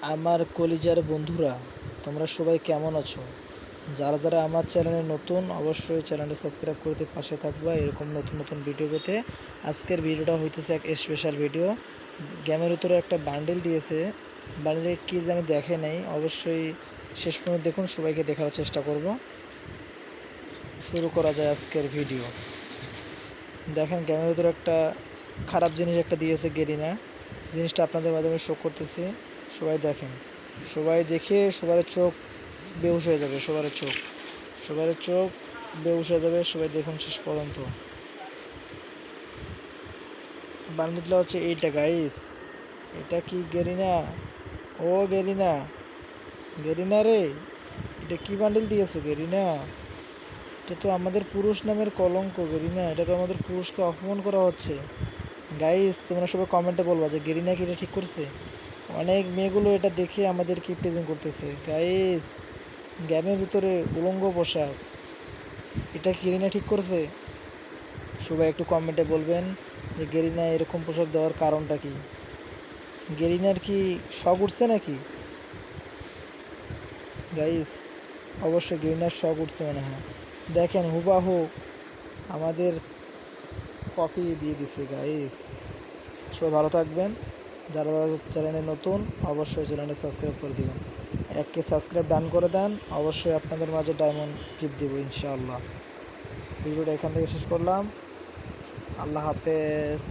আমার কলিজার বন্ধুরা, তোমরা সবাই কেমন আছো? যারা যারা আমার চ্যানেলে নতুন, অবশ্যই চ্যানেলটা সাবস্ক্রাইব করতে পাশে থাকবা এরকম নতুন নতুন ভিডিও পেতে। আজকের ভিডিওটা হইতেছে এক স্পেশাল ভিডিও। গেমের ভিতরে একটা বান্ডেল দিয়েছে, বান্ডেলে কি জানি দেখে নেই, অবশ্যই শেষ পর্যন্ত দেখুন, সবাইকে দেখার চেষ্টা করব। শুরু করা যায় আজকের ভিডিও। দেখেন গেমের ভিতরে একটা খারাপ জিনিস একটা দিয়েছে গেরিনা, জিনিসটা আপনাদের মাধ্যমে শো করতেছি। সবাই দেখেন, সবাই দেখে সবার চোখ বেহুশ হয়ে যাবে, সবার চোখ বেহুশ হয়ে যাবে। সবাই দেখুন শেষ পর্যন্ত। বান্ডিলটা হচ্ছে এইটা গাইস, এটা কি গেরিনা? ও গেরিনা, গেরিনা রে, এটা কি বান্ডিল দিয়েছো গেরিনা? এটা তো আমাদের পুরুষ নামের কলঙ্ক গেরিনা, এটা তো আমাদের পুরুষকে অপমান করা হচ্ছে। গাইস তোমরা সবাই কমেন্টে বলবা যে গেরিনা কি এটা ঠিক করছে? অনেক মেয়েগুলো এটা দেখে আমাদেরকে প্রেজেন্ট করতেছে। গাইস গেমের ভিতরে উলঙ্গ পোশাক, এটা গেরিনা ঠিক করছে? সবাই একটু কমেন্টে বলবেন যে গেরিনা এরকম পোশাক দেওয়ার কারণটা কি? গেরিনার কি শখ উঠছে নাকি? গাইস অবশ্যই গেরিনার শখ উঠছে মনে হয়। দেখেন হুবাহু আমাদের কপি দিয়ে দিছে গাইস। সবাই ভালো থাকবেন। যারা যারা চ্যানেলে নতুন, অবশ্যই চ্যানেলটা সাবস্ক্রাইব করে দেবেন। এককে সাবস্ক্রাইব ডান করে দেন, অবশ্যই আপনাদের মাঝে ডায়মন্ড গিফট দেবো ইনশাআল্লাহ। ভিডিওটা এখান থেকে শেষ করলাম। আল্লাহ হাফেজ।